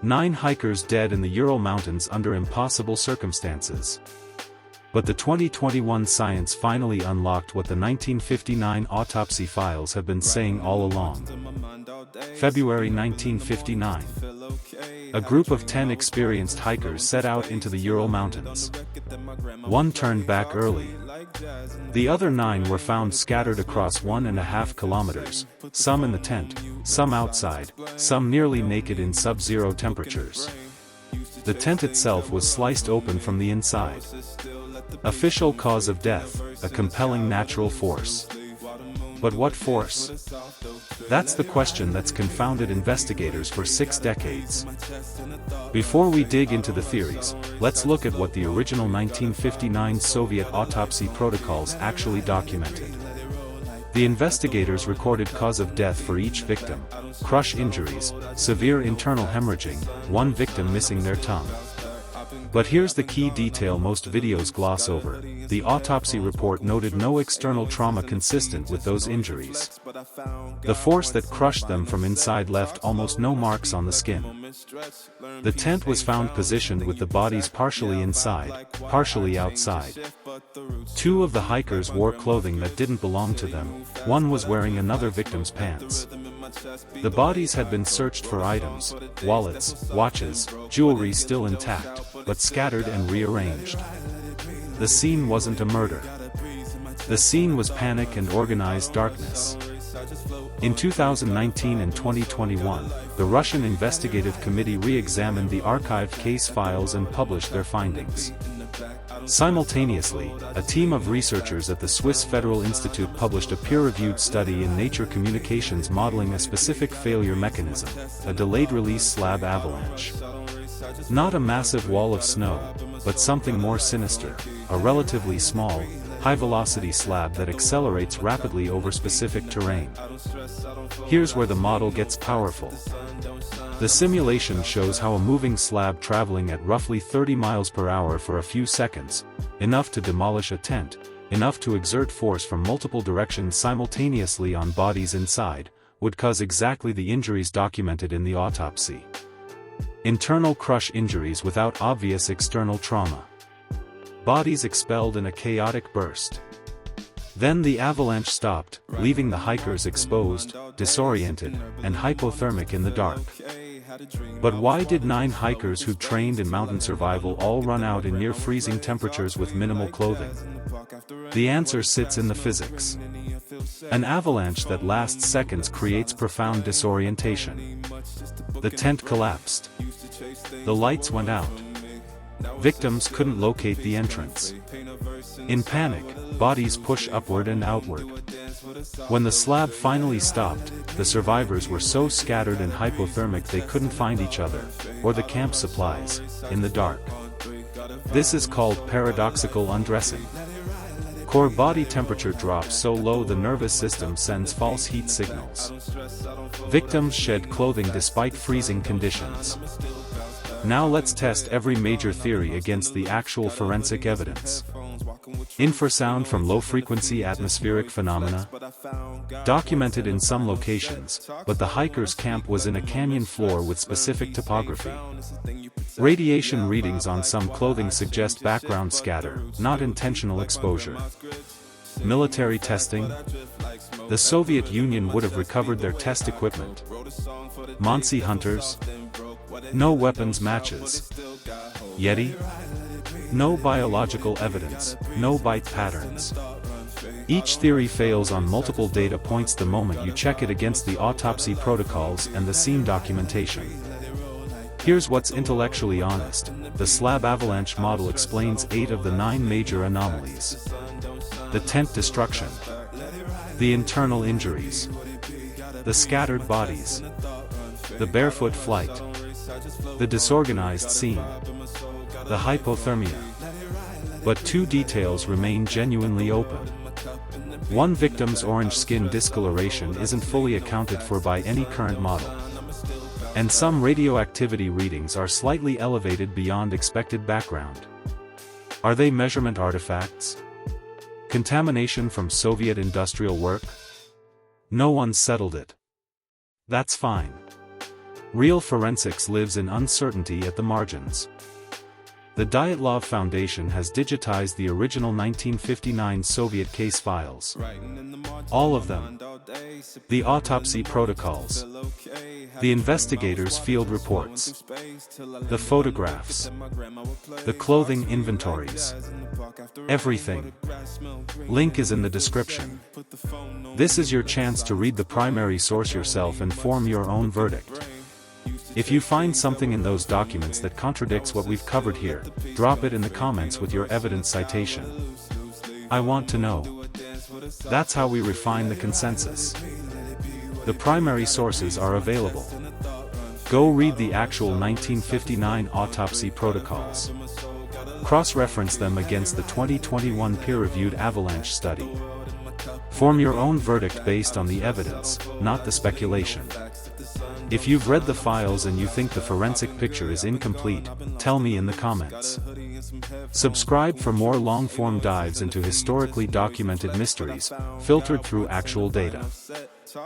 9 hikers dead in the Ural Mountains under impossible circumstances. But the 2021 science finally unlocked what the 1959 autopsy files have been saying all along. February 1959. A group of 10 experienced hikers set out into the Ural Mountains. One turned back early. The other 9 were found scattered across 1.5 kilometers, some in the tent, some outside, some nearly naked in sub-zero temperatures. The tent itself was sliced open from the inside. Official cause of death, a compelling natural force. But what force? That's the question that's confounded investigators for 6 decades. Before we dig into the theories, let's look at what the original 1959 Soviet autopsy protocols actually documented. The investigators recorded cause of death for each victim: crush injuries, severe internal hemorrhaging, one victim missing their tongue. But here's the key detail most videos gloss over: the autopsy report noted no external trauma consistent with those injuries. The force that crushed them from inside left almost no marks on the skin. The tent was found positioned with the bodies partially inside, partially outside. 2 of the hikers wore clothing that didn't belong to them, one was wearing another victim's pants. The bodies had been searched for items, wallets, watches, jewelry still intact, but scattered and rearranged. The scene wasn't a murder. The scene was panic and organized darkness. In 2019 and 2021, the Russian Investigative Committee re-examined the archived case files and published their findings. Simultaneously, a team of researchers at the Swiss Federal Institute published a peer-reviewed study in Nature Communications modeling a specific failure mechanism, a delayed-release slab avalanche. Not a massive wall of snow, but something more sinister, a relatively small, high-velocity slab that accelerates rapidly over specific terrain. Here's where the model gets powerful. The simulation shows how a moving slab traveling at roughly 30 miles per hour for a few seconds, enough to demolish a tent, enough to exert force from multiple directions simultaneously on bodies inside, would cause exactly the injuries documented in the autopsy. Internal crush injuries without obvious external trauma. Bodies expelled in a chaotic burst. Then the avalanche stopped, leaving the hikers exposed, disoriented, and hypothermic in the dark. But why did 9 hikers who trained in mountain survival all run out in near-freezing temperatures with minimal clothing? The answer sits in the physics. An avalanche that lasts seconds creates profound disorientation. The tent collapsed. The lights went out. Victims couldn't locate the entrance. In panic, bodies push upward and outward. When the slab finally stopped, the survivors were so scattered and hypothermic they couldn't find each other, or the camp supplies, in the dark. This is called paradoxical undressing. Core body temperature drops so low the nervous system sends false heat signals. Victims shed clothing despite freezing conditions. Now let's test every major theory against the actual forensic evidence. Infrasound from low-frequency atmospheric phenomena. Documented in some locations, but the hikers' camp was in a canyon floor with specific topography. Radiation readings on some clothing suggest background scatter, not intentional exposure. Military testing. The Soviet Union would have recovered their test equipment. Mansi hunters. No weapons matches. Yeti? No biological evidence, no bite patterns. Each theory fails on multiple data points the moment you check it against the autopsy protocols and the scene documentation. Here's what's intellectually honest: the slab avalanche model explains 8 of the 9 major anomalies. The tent destruction. The internal injuries. The scattered bodies. The barefoot flight. The disorganized scene. The hypothermia. But 2 details remain genuinely open. One victim's orange skin discoloration isn't fully accounted for by any current model. And some radioactivity readings are slightly elevated beyond expected background. Are they measurement artifacts? Contamination from Soviet industrial work? No one's settled it. That's fine. Real forensics lives in uncertainty at the margins. The Dyatlov Foundation has digitized the original 1959 Soviet case files. All of them. The autopsy protocols. The investigators' field reports. The photographs. The clothing inventories. Everything. Link is in the description. This is your chance to read the primary source yourself and form your own verdict. If you find something in those documents that contradicts what we've covered here, drop it in the comments with your evidence citation. I want to know. That's how we refine the consensus. The primary sources are available. Go read the actual 1959 autopsy protocols. Cross-reference them against the 2021 peer-reviewed avalanche study. Form your own verdict based on the evidence, not the speculation. If you've read the files and you think the forensic picture is incomplete, tell me in the comments. Subscribe for more long-form dives into historically documented mysteries, filtered through actual data.